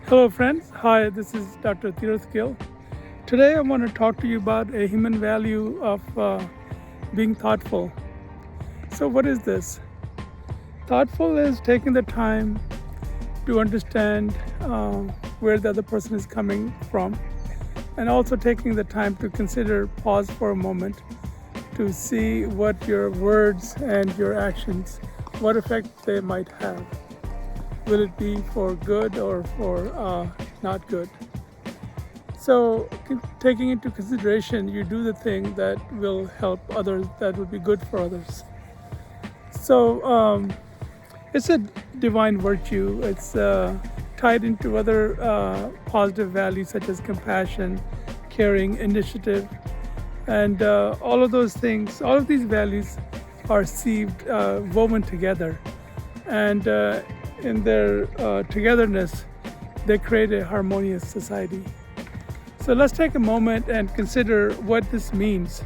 Hello, friends. Hi, this is Dr. Tirath Gill. Today, I want to talk to you about a human value of being thoughtful. So, what is this? Thoughtful is taking the time to understand where the other person is coming from, and also taking the time to consider, pause for a moment to see what your words and your actions, what effect they might have. Will it be for good or for not good? So, taking into consideration, you do the thing that will help others, that will be good for others. So, it's a divine virtue. It's tied into other positive values such as compassion, caring, initiative, and all of those things. All of these values are woven together, and in their togetherness, they create a harmonious society. So let's take a moment and consider what this means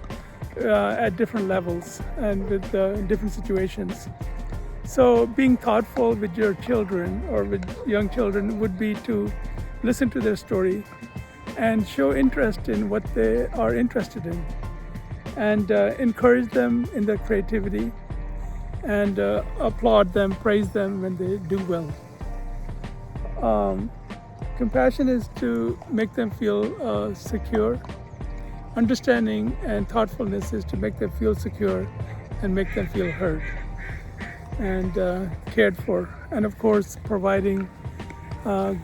at different levels and with different situations. So being thoughtful with your children or with young children would be to listen to their story and show interest in what they are interested in, and encourage them in their creativity, and applaud them, praise them when they do well. Compassion is to make them feel secure. Understanding and thoughtfulness is to make them feel secure and make them feel heard and cared for. And of course, providing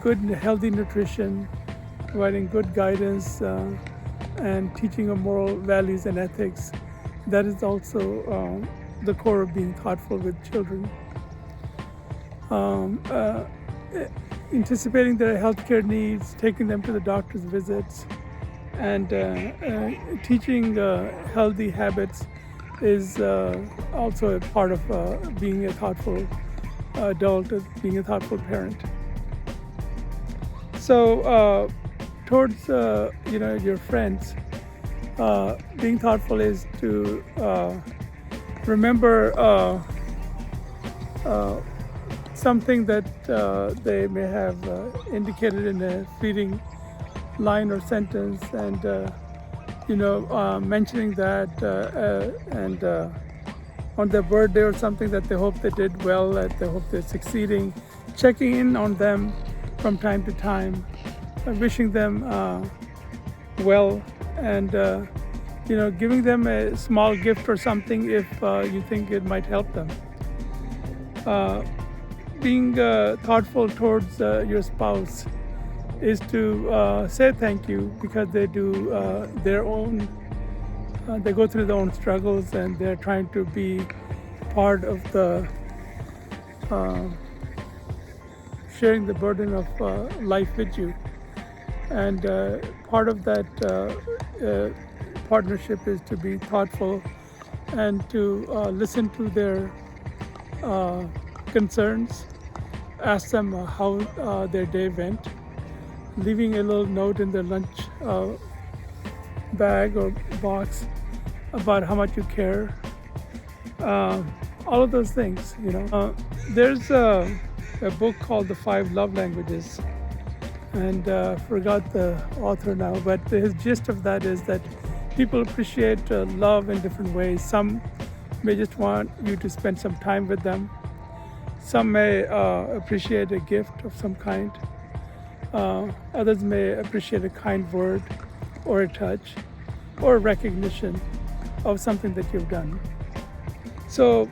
good and healthy nutrition, providing good guidance, and teaching of moral values and ethics. That is also the core of being thoughtful with children. Anticipating their healthcare needs, taking them to the doctor's visits, and teaching healthy habits is also a part of being a thoughtful adult, being a thoughtful parent. So, towards your friends, being thoughtful is to remember something that they may have indicated in a fleeting line or sentence, and mentioning that, and on their birthday or something, that they hope they did well, that they hope they're succeeding, checking in on them from time to time, wishing them well, and giving them a small gift or something if you think it might help them. Being thoughtful towards your spouse is to say thank you, because they do they go through their own struggles, and they're trying to be part of the sharing the burden of life with you. And part of that partnership is to be thoughtful and to listen to their concerns, ask them how their day went, leaving a little note in their lunch bag or box about how much you care. All of those things, There's a book called The 5 Love Languages, and forgot the author now, but his gist of that is that people appreciate love in different ways. Some may just want you to spend some time with them. Some may appreciate a gift of some kind. Others may appreciate a kind word or a touch or a recognition of something that you've done. So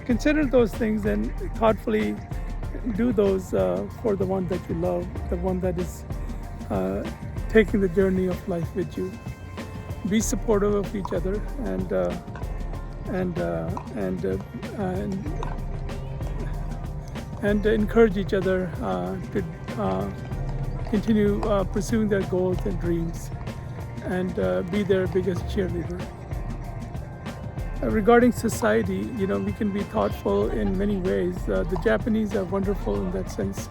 consider those things and thoughtfully do those for the one that you love, the one that is taking the journey of life with you. Be supportive of each other, and encourage each other to continue pursuing their goals and dreams, and be their biggest cheerleader. Regarding society, we can be thoughtful in many ways. The Japanese are wonderful in that sense.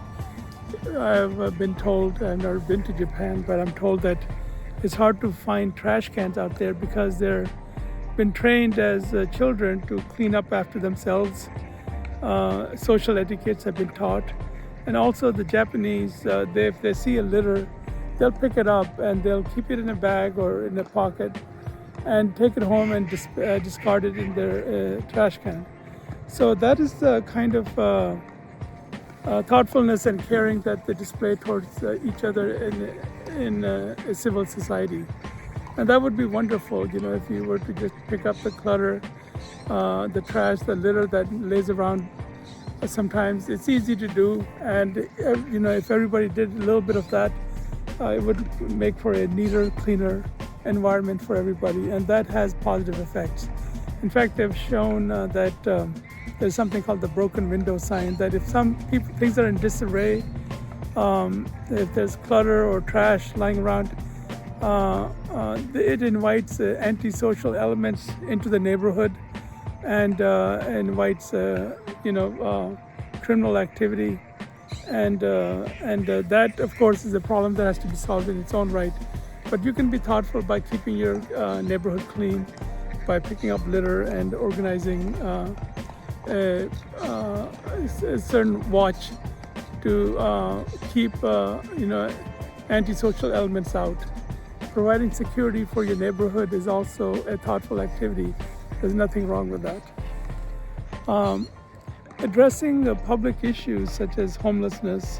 I've been told, I've never been to Japan, but I'm told that it's hard to find trash cans out there because they're been trained as children to clean up after themselves. Social etiquettes have been taught, And also the Japanese, if they see a litter, they'll pick it up and they'll keep it in a bag or in a pocket and take it home and discard it in their trash can. So that is the kind of thoughtfulness and caring that they display towards each other in a civil society. And that would be wonderful, if you were to just pick up the clutter, the trash, the litter that lays around. Sometimes it's easy to do, and if everybody did a little bit of that, it would make for a neater, cleaner environment for everybody, and that has positive effects. In fact, they've shown that there's something called the broken window sign, that if things are in disarray, if there's clutter or trash lying around, it invites antisocial elements into the neighborhood and invites criminal activity, and that of course is a problem that has to be solved in its own right. But you can be thoughtful by keeping your neighborhood clean, by picking up litter and organizing a certain watch to keep antisocial elements out. Providing security for your neighborhood is also a thoughtful activity. There's nothing wrong with that. Addressing public issues such as homelessness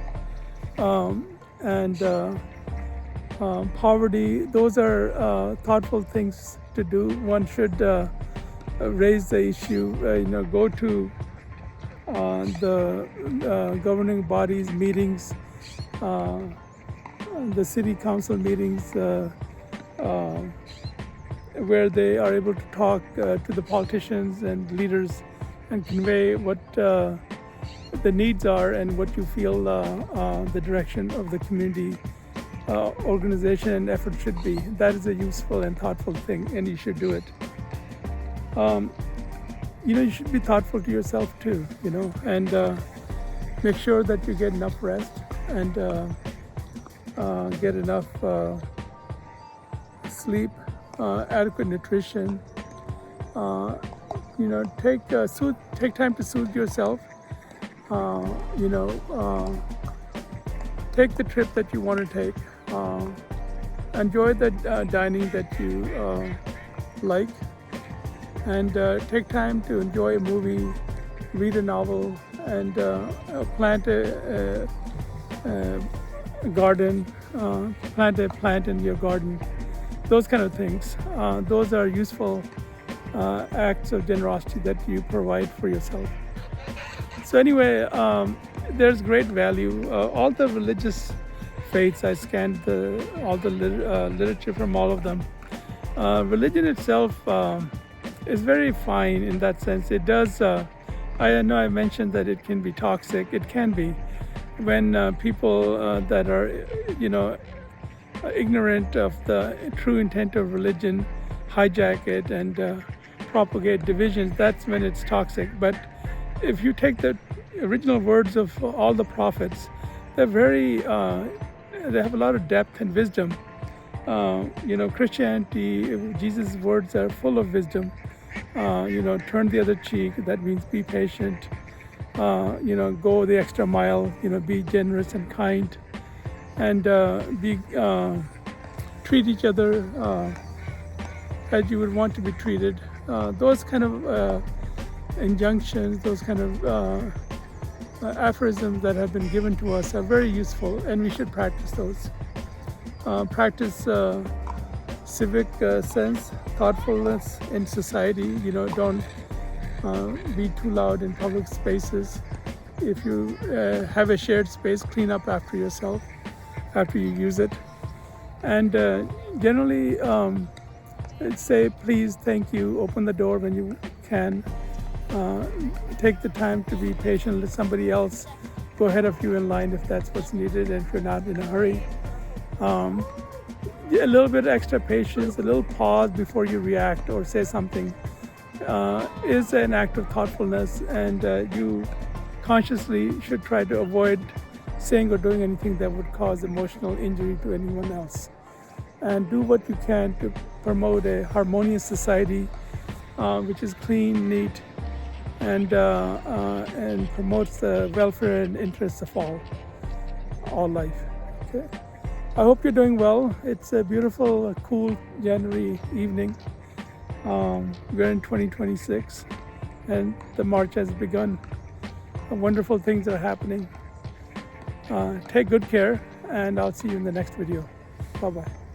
and poverty, those are thoughtful things to do. One should raise the issue, go to the governing bodies meetings, the city council meetings, where they are able to talk to the politicians and leaders and convey what the needs are and what you feel the direction of the community organization and effort should be. That is a useful and thoughtful thing, and you should do it. You should be thoughtful to yourself too, and make sure that you get enough rest and get enough sleep, adequate nutrition. Take time to soothe yourself. Take the trip that you want to take. Enjoy the dining that you like, and take time to enjoy a movie, read a novel, and plant a garden, plant a plant in your garden. Those kind of things. Those are useful acts of generosity that you provide for yourself. So anyway, there's great value. All the religious faiths, I scanned all the literature from all of them. Religion itself is very fine in that sense. It does, I know I mentioned that it can be toxic. It can be. When people that are, ignorant of the true intent of religion hijack it and propagate divisions, that's when it's toxic. But if you take the original words of all the prophets, they're they have a lot of depth and wisdom. Christianity, Jesus' words are full of wisdom. Turn the other cheek, that means be patient. Go the extra mile, be generous and kind, and treat each other as you would want to be treated. Those kind of injunctions, those kind of aphorisms that have been given to us are very useful, and we should practice those. Practice civic sense, thoughtfulness in society. Don't be too loud in public spaces. If you have a shared space, clean up after yourself after you use it. And generally say please, thank you, open the door when you can. Take the time to be patient, let somebody else go ahead of you in line if that's what's needed, and if you're not in a hurry. A little bit extra patience, a little pause before you react or say something is an act of thoughtfulness, and you consciously should try to avoid saying or doing anything that would cause emotional injury to anyone else. And do what you can to promote a harmonious society which is clean, neat, and promotes the welfare and interests of all life. Okay. I hope you're doing well. It's a beautiful, cool January evening. We're in 2026, and the march has begun. Wonderful things are happening. Take good care, and I'll see you in the next video. Bye-bye.